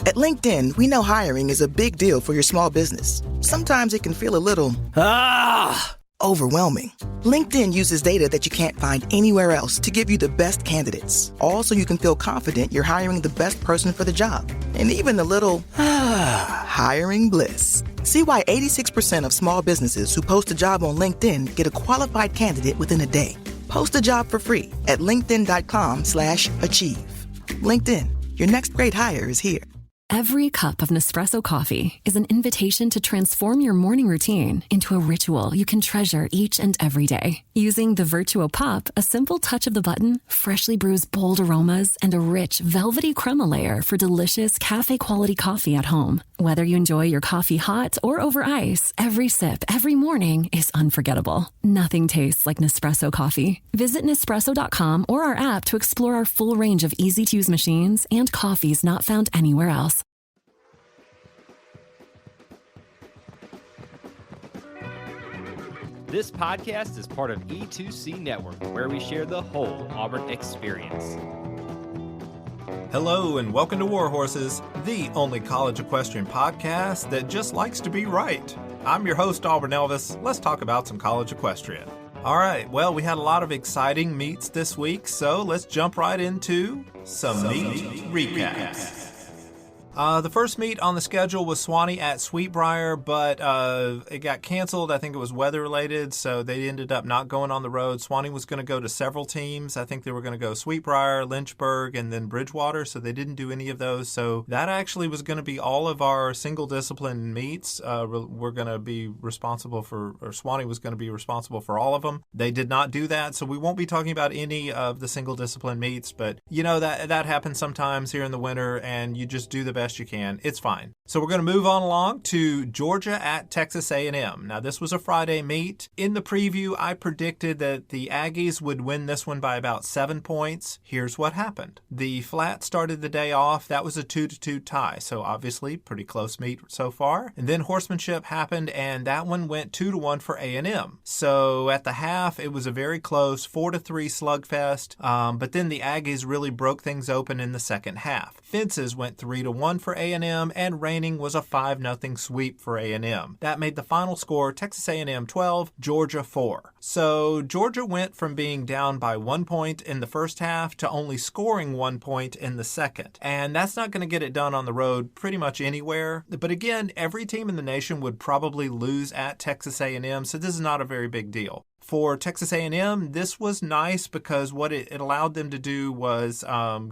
At LinkedIn, we know hiring is a big deal for your small business. Sometimes it can feel a little overwhelming. LinkedIn uses data that you can't find anywhere else to give you the best candidates, all so you can feel confident you're hiring the best person for the job. And even a little hiring bliss. See why 86% of small businesses who post a job on LinkedIn get a qualified candidate within a day. Post a job for free at linkedin.com/achieve. LinkedIn, your next great hire is here. Every cup of Nespresso coffee is an invitation to transform your morning routine into a ritual you can treasure each and every day. Using the Virtuo Pup, a simple touch of the button freshly brews bold aromas and a rich, velvety crema layer for delicious cafe-quality coffee at home. Whether you enjoy your coffee hot or over ice, every sip, every morning is unforgettable. Nothing tastes like Nespresso coffee. Visit Nespresso.com or our app to explore our full range of easy-to-use machines and coffees not found anywhere else. This podcast is part of E2C Network, where we share the whole Auburn experience. Hello and welcome to War Horses, the only college equestrian podcast that just likes to be right. I'm your host, Auburn Elvis. Let's talk about some college equestrian. All right, well, we had a lot of exciting meets this week, so let's jump right into some meet recaps. The first meet on the schedule was Swanee at Sweetbriar, but it got canceled. I think it was weather-related, so they ended up not going on the road. Swanee was going to go to several teams. I think they were going to go Sweetbriar, Lynchburg, and then Bridgewater, so they didn't do any of those. So that actually was going to be all of our single-discipline meets. We're going to be responsible for, or Swanee was going to be responsible for all of them. They did not do that, so we won't be talking about any of the single-discipline meets, but you know that happens sometimes here in the winter, and you just do the best you can. It's fine. So we're going to move on along to Georgia at Texas A&M. Now, this was a Friday meet. In the preview, I predicted that the Aggies would win this one by about 7 points. Here's what happened. The flat started the day off. That was a 2-2 tie. So obviously, pretty close meet so far. And then horsemanship happened, and that one went 2-1 for A&M. So at the half, it was a very close 4-3 slugfest. But then the Aggies really broke things open in the second half. Fences went 3-1 for A&M, and reining was a 5-0 sweep for A&M. That made the final score Texas A&M 12, Georgia 4. So Georgia went from being down by 1 point in the first half to only scoring 1 point in the second. And that's not going to get it done on the road pretty much anywhere. But again, every team in the nation would probably lose at Texas A&M, so this is not a very big deal. For Texas A&M, this was nice because what it allowed them to do was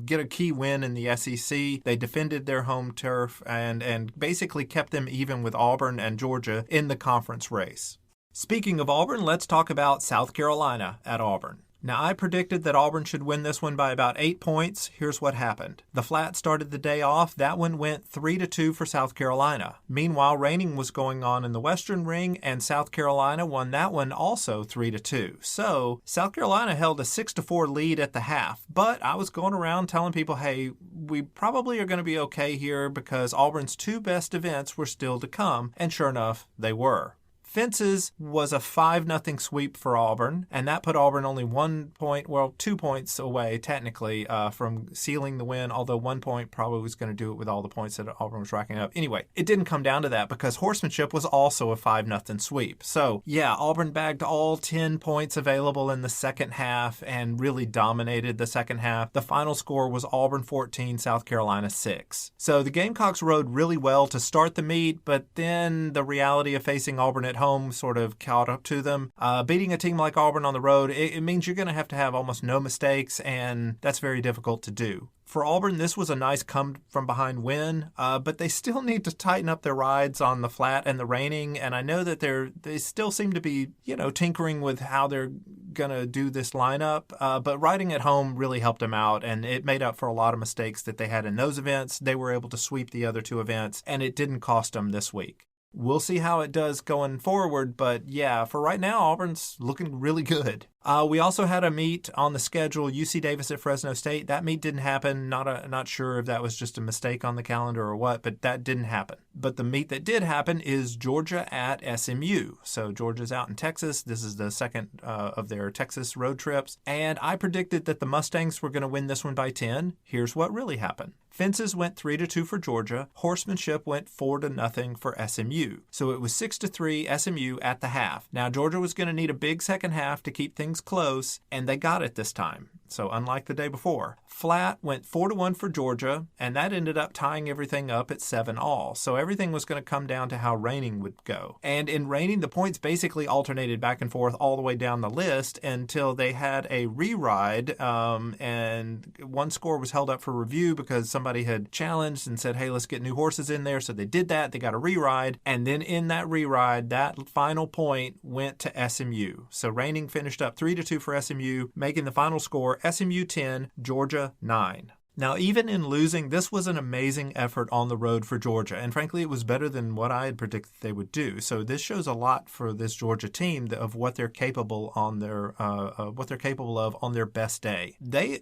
get a key win in the SEC. They defended their home turf and basically kept them even with Auburn and Georgia in the conference race. Speaking of Auburn, let's talk about South Carolina at Auburn. Now, I predicted that Auburn should win this one by about 8 points. Here's what happened. The flat started the day off. That one went 3-2 for South Carolina. Meanwhile, reining was going on in the Western Ring, and South Carolina won that one also 3-2. So, South Carolina held a 6-4 lead at the half. But I was going around telling people, hey, we probably are going to be okay here because Auburn's two best events were still to come. And sure enough, they were. Fences was a 5-0 sweep for Auburn, and that put Auburn only 1 point, well, 2 points away, technically, from sealing the win, although 1 point probably was going to do it with all the points that Auburn was racking up. Anyway, it didn't come down to that because horsemanship was also a 5-0 sweep. So, yeah, Auburn bagged all 10 points available in the second half and really dominated the second half. The final score was Auburn 14, South Carolina 6. So the Gamecocks rode really well to start the meet, but then the reality of facing Auburn at home sort of caught up to them. Beating a team like Auburn on the road, it means you're going to have almost no mistakes, and that's very difficult to do. For Auburn, this was a nice come-from-behind win, but they still need to tighten up their rides on the flat and the reining, and I know that they still seem to be, tinkering with how they're going to do this lineup, but riding at home really helped them out, and it made up for a lot of mistakes that they had in those events. They were able to sweep the other two events, and it didn't cost them this week. We'll see how it does going forward, but yeah, for right now, Auburn's looking really good. We also had a meet on the schedule, UC Davis at Fresno State. That meet didn't happen. Not sure if that was just a mistake on the calendar or what, but that didn't happen. But the meet that did happen is Georgia at SMU. So Georgia's out in Texas. This is the second of their Texas road trips. And I predicted that the Mustangs were going to win this one by 10. Here's what really happened. Fences went 3-2 for Georgia. Horsemanship went 4-0 for SMU. So it was 6-3 SMU at the half. Now Georgia was going to need a big second half to keep things close, and they got it this time. So unlike the day before. Flat went 4-1 for Georgia, and that ended up tying everything up at 7-all. So everything was going to come down to how reining would go. And in reining, the points basically alternated back and forth all the way down the list until they had a re-ride, and one score was held up for review because somebody had challenged and said, hey, let's get new horses in there. So they did that. They got a re-ride. And then in that re-ride, that final point went to SMU. So reining finished up 3-2 for SMU, making the final score SMU 10, Georgia 9. Now, even in losing, this was an amazing effort on the road for Georgia, and frankly, it was better than what I had predicted they would do. So this shows a lot for this Georgia team of what they're capable on their of on their best day. They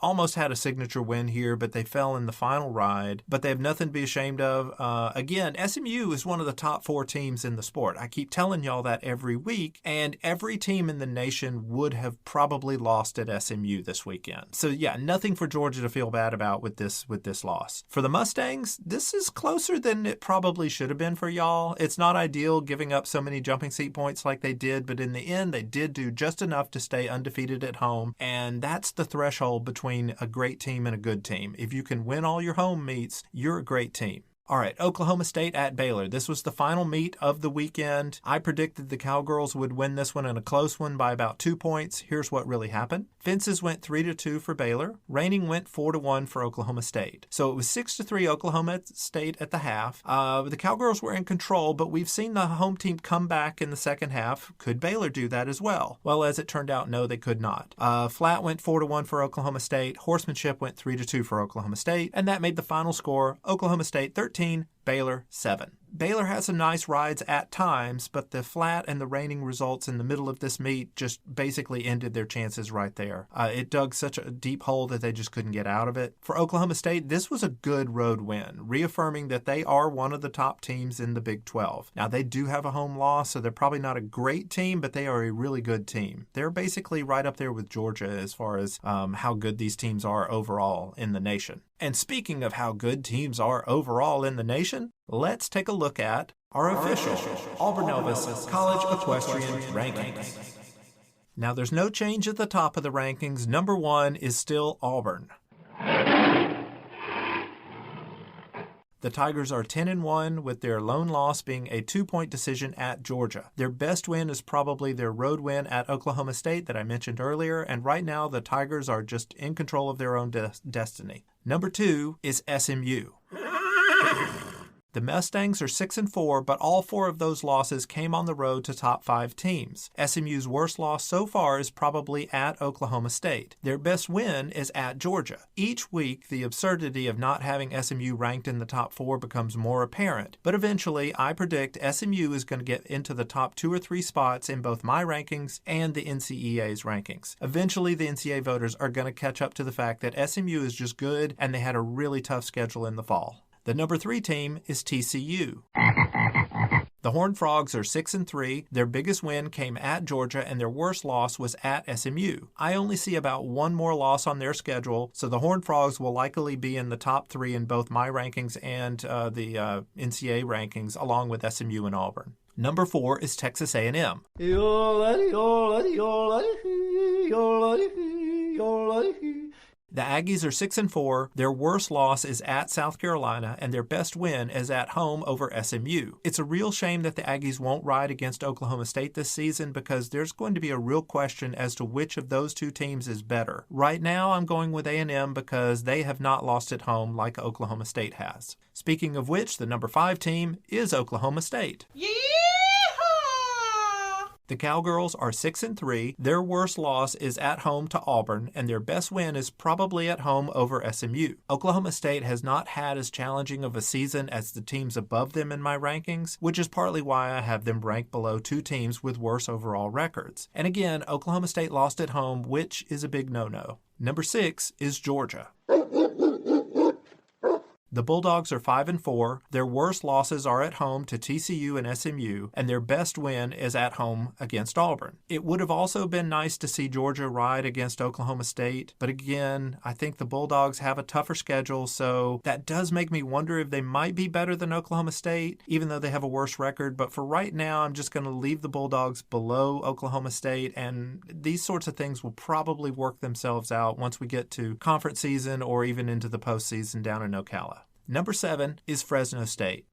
almost had a signature win here, but they fell in the final ride. But they have nothing to be ashamed of. Again, SMU is one of the top 4 teams in the sport. I keep telling y'all that every week, and every team in the nation would have probably lost at SMU this weekend. So yeah, nothing for Georgia to feel bad about with this loss. For the Mustangs, this is closer than it probably should have been for y'all. It's not ideal giving up so many jumping seat points like they did, but in the end, they did do just enough to stay undefeated at home, and that's the threshold between a great team and a good team. If you can win all your home meets, you're a great team. All right, Oklahoma State at Baylor. This was the final meet of the weekend. I predicted the Cowgirls would win this one in a close one by about 2 points. Here's what really happened. Fences went 3-2 for Baylor. Reining went 4-1 for Oklahoma State. So it was 6-3 Oklahoma State at the half. The Cowgirls were in control, but we've seen the home team come back in the second half. Could Baylor do that as well? Well, as it turned out, no, they could not. Flat went 4-1 for Oklahoma State. Horsemanship went 3-2 for Oklahoma State, and that made the final score Oklahoma State 13, Baylor 7. Baylor had some nice rides at times, but the flat and the reining results in the middle of this meet just basically ended their chances right there. It dug such a deep hole that they just couldn't get out of it. For Oklahoma State, this was a good road win, reaffirming that they are one of the top teams in the Big 12. Now, they do have a home loss, so they're probably not a great team, but they are a really good team. They're basically right up there with Georgia as far as how good these teams are overall in the nation. And speaking of how good teams are overall in the nation, let's take a look at our official Auburn Elvis College Equestrian rankings. Now, there's no change at the top of the rankings. Number 1 is still Auburn. The Tigers are 10-1, with their lone loss being a 2-point decision at Georgia. Their best win is probably their road win at Oklahoma State that I mentioned earlier, and right now the Tigers are just in control of their own destiny. Number 2 is SMU. The Mustangs are 6-4, but all 4 of those losses came on the road to top 5 teams. SMU's worst loss so far is probably at Oklahoma State. Their best win is at Georgia. Each week, the absurdity of not having SMU ranked in the top 4 becomes more apparent, but eventually I predict SMU is going to get into the top 2 or 3 spots in both my rankings and the NCEA's rankings. Eventually, the NCEA voters are going to catch up to the fact that SMU is just good and they had a really tough schedule in the fall. The number 3 team is TCU. The Horned Frogs are 6-3. Their biggest win came at Georgia, and their worst loss was at SMU. I only see about 1 more loss on their schedule, so the Horned Frogs will likely be in the top 3 in both my rankings and the NCAA rankings, along with SMU and Auburn. Number 4 is Texas A&M. The Aggies are 6-4. Their worst loss is at South Carolina, and their best win is at home over SMU. It's a real shame that the Aggies won't ride against Oklahoma State this season because there's going to be a real question as to which of those 2 teams is better. Right now, I'm going with A&M because they have not lost at home like Oklahoma State has. Speaking of which, the number 5 team is Oklahoma State. The Cowgirls are 6-3. Their worst loss is at home to Auburn, and their best win is probably at home over SMU. Oklahoma State has not had as challenging of a season as the teams above them in my rankings, which is partly why I have them ranked below two teams with worse overall records. And again, Oklahoma State lost at home, which is a big no-no. Number 6 is Georgia. The Bulldogs are 5-4. Their worst losses are at home to TCU and SMU, and their best win is at home against Auburn. It would have also been nice to see Georgia ride against Oklahoma State, but again, I think the Bulldogs have a tougher schedule, so that does make me wonder if they might be better than Oklahoma State, even though they have a worse record. But for right now, I'm just going to leave the Bulldogs below Oklahoma State, and these sorts of things will probably work themselves out once we get to conference season or even into the postseason down in Ocala. Number 7 is Fresno State.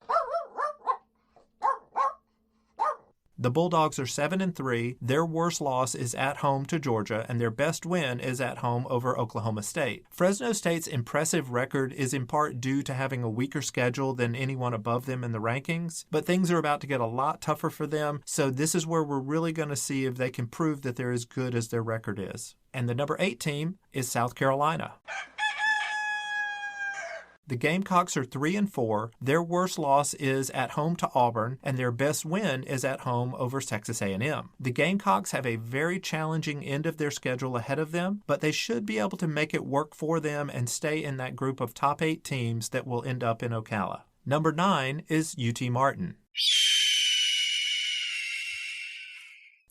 The Bulldogs are 7-3. Their worst loss is at home to Georgia, and their best win is at home over Oklahoma State. Fresno State's impressive record is in part due to having a weaker schedule than anyone above them in the rankings, but things are about to get a lot tougher for them, so this is where we're really going to see if they can prove that they're as good as their record is. And the number 8 team is South Carolina. The Gamecocks are 3-4. Their worst loss is at home to Auburn, and their best win is at home over Texas A&M. The Gamecocks have a very challenging end of their schedule ahead of them, but they should be able to make it work for them and stay in that group of top 8 teams that will end up in Ocala. Number 9 is UT Martin.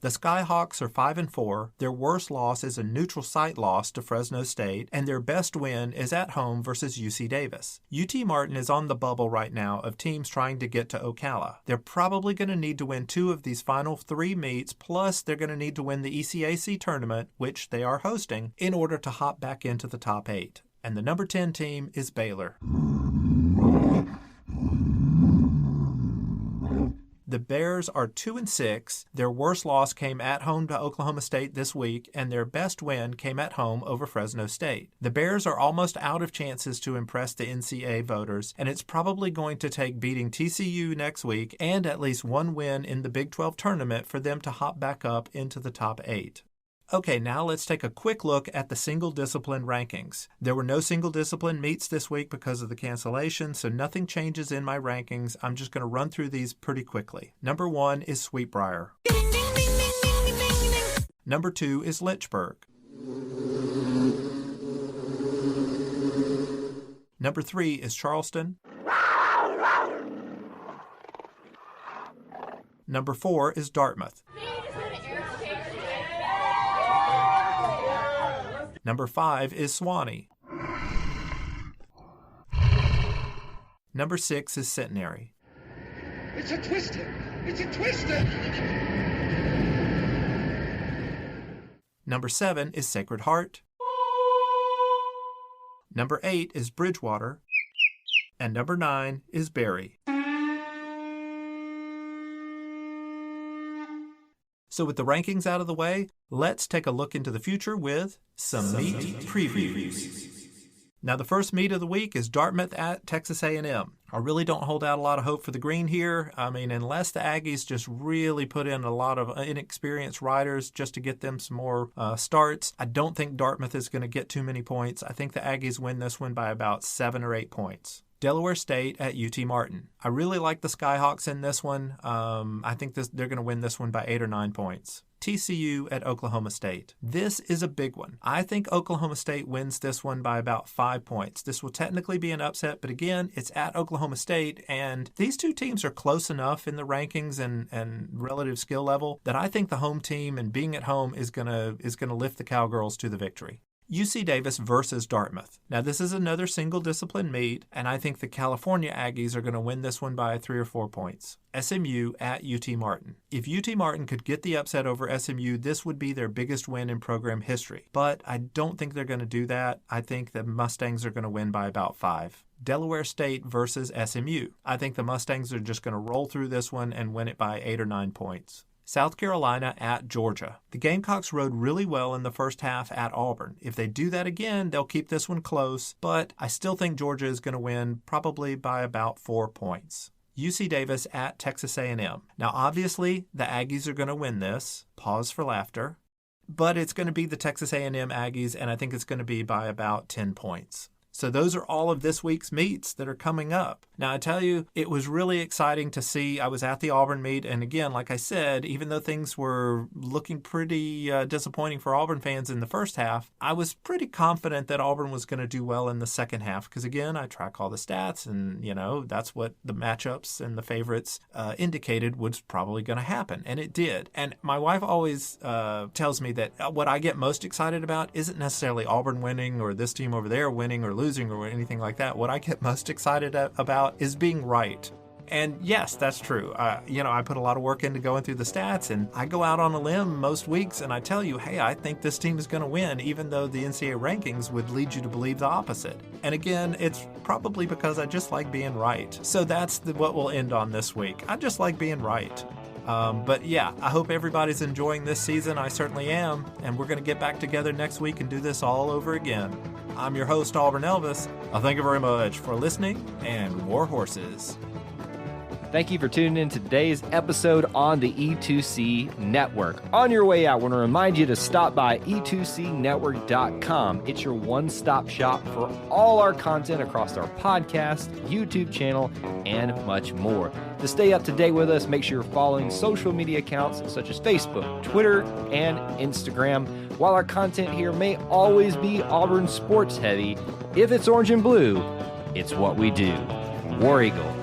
The Skyhawks are 5-4. Their worst loss is a neutral site loss to Fresno State, and their best win is at home versus UC Davis. UT Martin is on the bubble right now of teams trying to get to Ocala. They're probably going to need to win 2 of these final 3 meets, plus they're going to need to win the ECAC tournament, which they are hosting, in order to hop back into the top 8. And the number 10 team is Baylor. The Bears are 2-6. Their worst loss came at home to Oklahoma State this week, and their best win came at home over Fresno State. The Bears are almost out of chances to impress the NCEA voters, and it's probably going to take beating TCU next week and at least one win in the Big 12 tournament for them to hop back up into the top 8. Okay, now let's take a quick look at the single discipline rankings. There were no single discipline meets this week because of the cancellation, so nothing changes in my rankings. I'm just going to run through these pretty quickly. Number 1 is Sweetbriar. Number 2 is Lynchburg. Number 3 is Charleston. Number 4 is Dartmouth. Number 5 is Swanee. Number 6 is Centenary. It's a twister! It's a twister! Number 7 is Sacred Heart. Number 8 is Bridgewater. And number 9 is Berry. So with the rankings out of the way, let's take a look into the future with some meet previews. Now the first meet of the week is Dartmouth at Texas A&M. I really don't hold out a lot of hope for the green here. I mean, unless the Aggies just really put in a lot of inexperienced riders just to get them some more starts, I don't think Dartmouth is going to get too many points. I think the Aggies win this one by about 7 or 8 points. Delaware State at UT Martin. I really like the Skyhawks in this one. I think they're going to win this one by 8 or 9 points. TCU at Oklahoma State. This is a big one. I think Oklahoma State wins this one by about 5 points. This will technically be an upset, but again, it's at Oklahoma State, and these two teams are close enough in the rankings and relative skill level that I think the home team and being at home is gonna lift the Cowgirls to the victory. UC Davis versus Dartmouth. Now, this is another single discipline meet, and I think the California Aggies are going to win this one by 3 or 4 points. SMU at UT Martin. If UT Martin could get the upset over SMU, this would be their biggest win in program history. But I don't think they're going to do that. I think the Mustangs are going to win by about 5. Delaware State versus SMU. I think the Mustangs are just going to roll through this one and win it by 8 or 9 points. South Carolina at Georgia. The Gamecocks rode really well in the first half at Auburn. If they do that again, they'll keep this one close, but I still think Georgia is going to win probably by about 4 points. UC Davis at Texas A&M. Now, obviously, the Aggies are going to win this. Pause for laughter. But it's going to be the Texas A&M Aggies, and I think it's going to be by about 10 points. So those are all of this week's meets that are coming up. Now, I tell you, it was really exciting to see. I was at the Auburn meet, and again, like I said, even though things were looking pretty disappointing for Auburn fans in the first half, I was pretty confident that Auburn was going to do well in the second half because, again, I track all the stats, and, that's what the matchups and the favorites indicated was probably going to happen, and it did. And my wife always tells me that what I get most excited about isn't necessarily Auburn winning or this team over there winning or losing or anything like that. What I get most excited about is being right. And yes, that's true. I put a lot of work into going through the stats, and I go out on a limb most weeks and I tell you, hey, I think this team is going to win, even though the NCEA rankings would lead you to believe the opposite. And again, it's probably because I just like being right. So that's what we'll end on this week. I just like being right. But yeah, I hope everybody's enjoying this season. I certainly am. And we're going to get back together next week and do this all over again. I'm your host, Auburn Elvis. Thank you very much for listening, and war horses. Thank you for tuning in to today's episode on the E2C Network. On your way out, I want to remind you to stop by e2cnetwork.com. It's your one-stop shop for all our content across our podcast, YouTube channel, and much more. To stay up to date with us, make sure you're following social media accounts such as Facebook, Twitter, and Instagram. While our content here may always be Auburn sports heavy, if it's orange and blue, it's what we do. War Eagle.